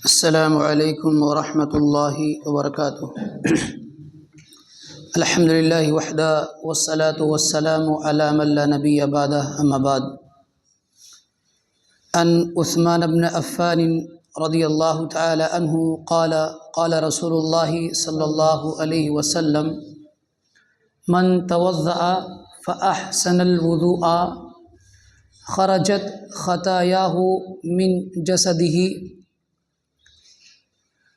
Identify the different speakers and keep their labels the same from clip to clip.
Speaker 1: السلام علیکم ورحمۃ اللہ وبرکاتہ۔ الحمد للہ وحدہ والصلاة والسلام علی من لا نبی بعدہ، اما بعد۔ عن عثمان بن عفان رضی اللہ تعالی عنہ قال قال رسول اللہ صلی اللہ علیہ وسلم: من توضأ فأحسن الوضوء خرجت خطاياه من جسده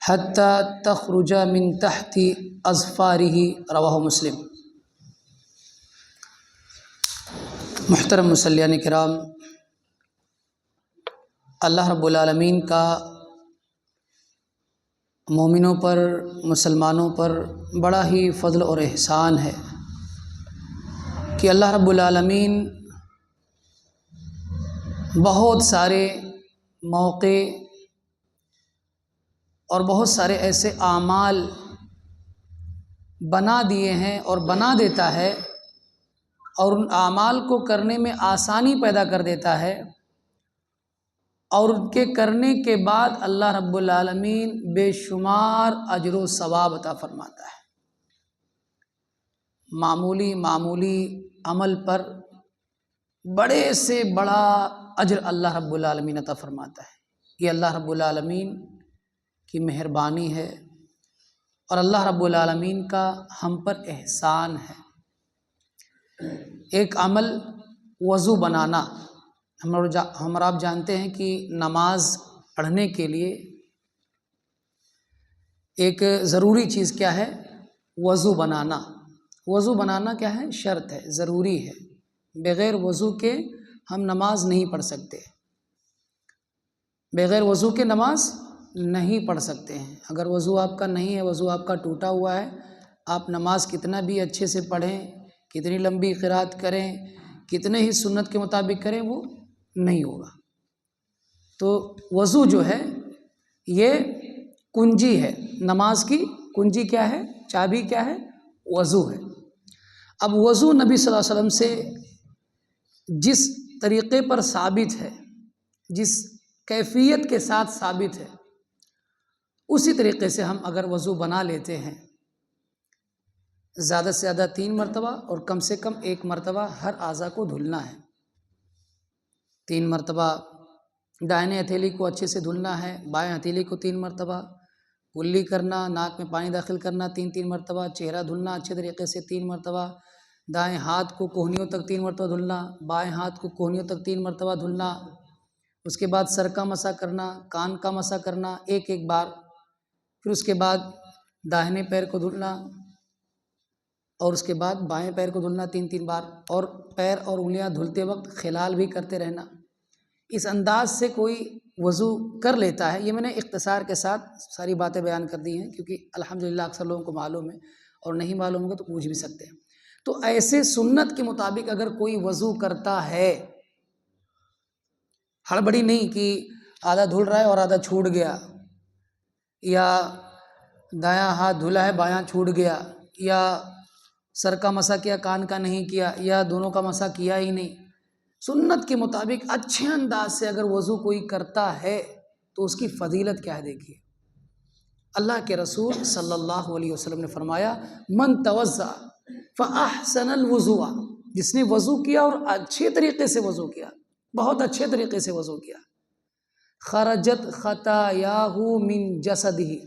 Speaker 1: حتى تخرج من تحت اظفاره، رواہ مسلم۔ محترم مصلیان کرام، اللہ رب العالمین کا مومنوں پر، مسلمانوں پر بڑا ہی فضل اور احسان ہے کہ اللہ رب العالمین بہت سارے موقع اور بہت سارے ایسے اعمال بنا دیے ہیں اور بنا دیتا ہے، اور ان اعمال کو کرنے میں آسانی پیدا کر دیتا ہے، اور ان کے کرنے کے بعد اللہ رب العالمین بے شمار اجر و ثواب عطا فرماتا ہے۔ معمولی عمل پر بڑے سے بڑا اجر اللہ رب العالمین عطا فرماتا ہے۔ یہ اللہ رب العالمین کی مہربانی ہے اور اللہ رب العالمین کا ہم پر احسان ہے۔ ایک عمل وضو بنانا، ہم اور آپ جانتے ہیں کہ نماز پڑھنے کے لیے ایک ضروری چیز کیا ہے؟ وضو بنانا۔ وضو بنانا کیا ہے؟ شرط ہے، ضروری ہے۔ بغیر وضو کے ہم نماز نہیں پڑھ سکتے، بغیر وضو کے نماز نہیں پڑھ سکتے ہیں۔ اگر وضو آپ کا نہیں ہے، وضو آپ کا ٹوٹا ہوا ہے، آپ نماز کتنا بھی اچھے سے پڑھیں، کتنی لمبی قرات کریں، کتنے ہی سنت کے مطابق کریں، وہ نہیں ہوگا۔ تو وضو جو ہے یہ کنجی ہے، نماز کی کنجی کیا ہے؟ چابی کیا ہے؟ وضو ہے۔ اب وضو نبی صلی اللہ علیہ وسلم سے جس طریقے پر ثابت ہے، جس کیفیت کے ساتھ ثابت ہے، اسی طریقے سے ہم اگر وضو بنا لیتے ہیں، زیادہ سے زیادہ 3 مرتبہ اور کم سے کم 1 مرتبہ ہر اعضاء کو دھلنا ہے۔ 3 مرتبہ دائیں ہتھیلی کو اچھے سے دھلنا ہے، بائیں ہتھیلی کو 3 مرتبہ کلی کرنا، ناک میں پانی داخل کرنا 3 مرتبہ، چہرہ دھلنا اچھے طریقے سے 3 مرتبہ، دائیں ہاتھ کو کوہنیوں تک 3 مرتبہ دھلنا، بائیں ہاتھ کو کوہنیوں تک 3 مرتبہ دھلنا، اس کے بعد سر کا مسح کرنا، کان کا مسح کرنا 1 بار، پھر اس کے بعد داہنے پیر کو دھلنا، اور اس کے بعد بائیں پیر کو دھلنا 3 بار، اور پیر اور انگلیاں دھلتے وقت خلال بھی کرتے رہنا۔ اس انداز سے کوئی وضو کر لیتا ہے۔ یہ میں نے اختصار کے ساتھ ساری باتیں بیان کر دی ہیں، کیونکہ الحمدللہ اکثر لوگوں کو معلوم ہے، اور نہیں معلوم ہوگا تو پوچھ بھی سکتے ہیں۔ تو ایسے سنت کے مطابق اگر کوئی وضو کرتا ہے، ہڑبڑی نہیں کہ آدھا دھل رہا ہے اور آدھا چھوٹ گیا، یا دایاں ہاتھ دھلا ہے بایاں چھوٹ گیا، یا سر کا مسح کیا کان کا نہیں کیا، یا دونوں کا مسح کیا ہی نہیں، سنت کے مطابق اچھے انداز سے اگر وضو کوئی کرتا ہے تو اس کی فضیلت کیا ہے؟ دیکھیے، اللہ کے رسول صلی اللہ علیہ وسلم نے فرمایا: من توضأ فأحسن الوضوء، جس نے وضو کیا اور اچھے طریقے سے وضو کیا، بہت اچھے طریقے سے وضو کیا، خرجت خطاياه من جسده،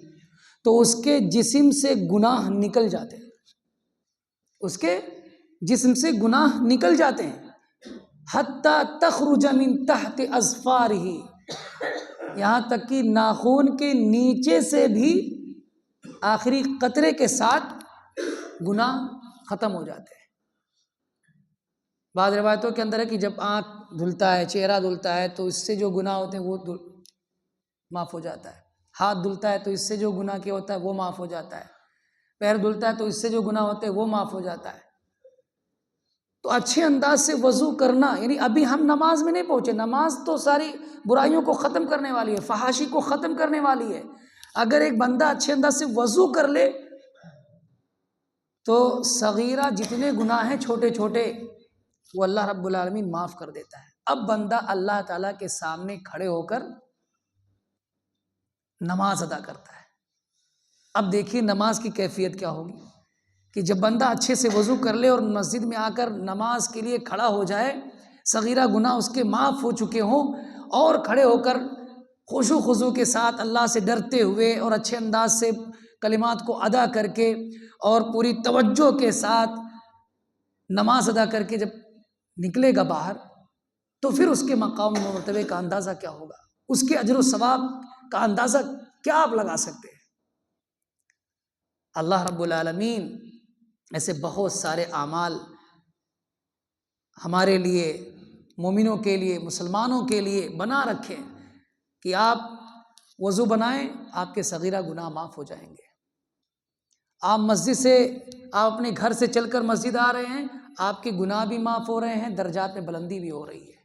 Speaker 1: تو اس کے جسم سے گناہ نکل جاتے ہیں، اس کے جسم سے گناہ نکل جاتے ہیں، حتی تخرج من تحت اظفاره، یہاں تک کہ ناخن کے نیچے سے بھی آخری قطرے کے ساتھ گناہ ختم ہو جاتے ہیں۔ بعض روایتوں کے اندر ہے کہ جب آنکھ دھلتا ہے، چہرہ دھلتا ہے، تو اس سے جو گناہ ہوتے ہیں وہ معاف ہو جاتا ہے، ہاتھ دھلتا ہے تو اس سے جو گناہ کیا ہوتا ہے وہ معاف ہو جاتا ہے، پیر دھلتا ہے تو اس سے جو گناہ ہوتے ہیں وہ معاف ہو جاتا ہے۔ تو اچھے انداز سے وضو کرنا، یعنی ابھی ہم نماز میں نہیں پہنچے، نماز تو ساری برائیوں کو ختم کرنے والی ہے، فحاشی کو ختم کرنے والی ہے۔ اگر ایک بندہ اچھے انداز سے وضو کر لے تو صغیرہ جتنے گناہ ہیں چھوٹے چھوٹے وہ اللہ رب العالمین معاف کر دیتا ہے۔ اب بندہ اللہ تعالیٰ کے سامنے کھڑے ہو کر نماز ادا کرتا ہے۔ اب دیکھیے نماز کی کیفیت کیا ہوگی کہ جب بندہ اچھے سے وضو کر لے اور مسجد میں آ کر نماز کے لیے کھڑا ہو جائے، صغیرہ گناہ اس کے معاف ہو چکے ہوں، اور کھڑے ہو کر خشوع خضوع کے ساتھ اللہ سے ڈرتے ہوئے اور اچھے انداز سے کلمات کو ادا کر کے اور پوری توجہ کے ساتھ نماز ادا کر کے جب نکلے گا باہر، تو پھر اس کے مقام و مرتبے کا اندازہ کیا ہوگا، اس کے اجر و ثواب کا اندازہ کیا آپ لگا سکتے ہیں۔ اللہ رب العالمین ایسے بہت سارے اعمال ہمارے لیے، مومنوں کے لیے، مسلمانوں کے لیے بنا رکھے کہ آپ وضو بنائیں، آپ کے صغیرہ گناہ معاف ہو جائیں گے۔ آپ مسجد سے، آپ اپنے گھر سے چل کر مسجد آ رہے ہیں، آپ کے گناہ بھی معاف ہو رہے ہیں، درجات میں بلندی بھی ہو رہی ہے۔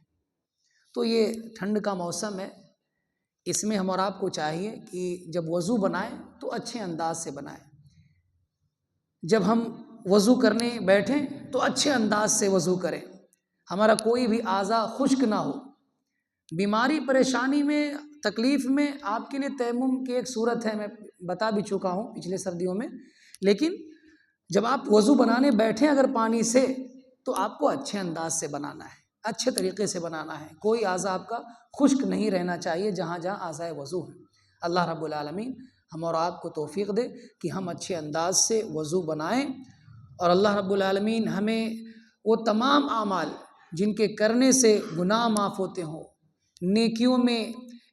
Speaker 1: تو یہ ٹھنڈ کا موسم ہے، اس میں ہم اور آپ کو چاہیے کہ جب وضو بنائیں تو اچھے انداز سے بنائیں۔ جب ہم وضو کرنے بیٹھیں تو اچھے انداز سے وضو کریں، ہمارا کوئی بھی اعضاء خشک نہ ہو۔ بیماری، پریشانی میں، تکلیف میں آپ کے لیے تیمم کی ایک صورت ہے، میں بتا بھی چکا ہوں پچھلے سردیوں میں، لیکن جب آپ وضو بنانے بیٹھیں اگر پانی سے، تو آپ کو اچھے انداز سے بنانا ہے، اچھے طریقے سے بنانا ہے، کوئی اعضاء آپ کا خشک نہیں رہنا چاہیے جہاں جہاں اعضاء وضو ہیں۔ اللہ رب العالمین ہم اور آپ کو توفیق دے کہ ہم اچھے انداز سے وضو بنائیں، اور اللہ رب العالمین ہمیں وہ تمام اعمال جن کے کرنے سے گناہ معاف ہوتے ہوں، نیکیوں میں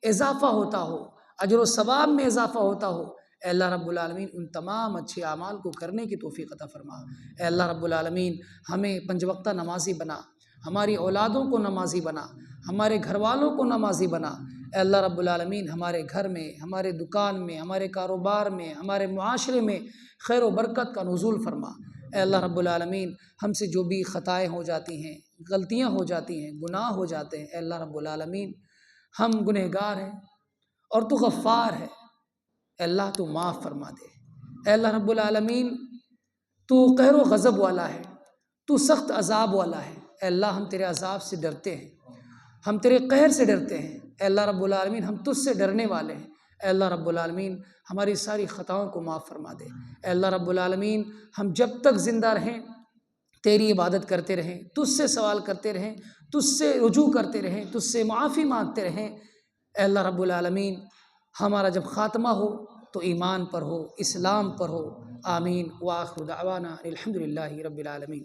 Speaker 1: اضافہ ہوتا ہو، اجر و ثواب میں اضافہ ہوتا ہو، اے اللہ رب العالمین ان تمام اچھے اعمال کو کرنے کی توفیق عطا فرما۔ اے اللہ رب العالمین ہمیں 5 وقتہ نمازی بنا، ہماری اولادوں کو نمازی بنا، ہمارے گھر والوں کو نمازی بنا۔ اے اللہ رب العالمین ہمارے گھر میں، ہمارے دکان میں، ہمارے کاروبار میں، ہمارے معاشرے میں خیر و برکت کا نزول فرما۔ اے اللہ رب العالمین ہم سے جو بھی خطائیں ہو جاتی ہیں، غلطیاں ہو جاتی ہیں، گناہ ہو جاتے ہیں، اے اللہ رب العالمین ہم گنہگار ہیں اور تو غفار ہے، اے اللہ تو معاف فرما دے۔ اے اللہ رب العالمین تو قہر و غضب والا ہے، تو سخت عذاب والا ہے، اے اللہ ہم تیرے عذاب سے ڈرتے ہیں، ہم تیرے قہر سے ڈرتے ہیں، اے اللہ رب العالمین ہم تجھ سے ڈرنے والے ہیں۔ اے اللہ رب العالمین ہماری ساری خطاؤں کو معاف فرما دے۔ اے اللہ رب العالمین ہم جب تک زندہ رہیں تیری عبادت کرتے رہیں، تجھ سے سوال کرتے رہیں، تجھ سے رجوع کرتے رہیں، تجھ سے معافی مانگتے رہیں۔ اے اللہ رب العالمین ہمارا جب خاتمہ ہو تو ایمان پر ہو، اسلام پر ہو، آمین۔ وآخر دعوانا الحمد للہ رب العالمین۔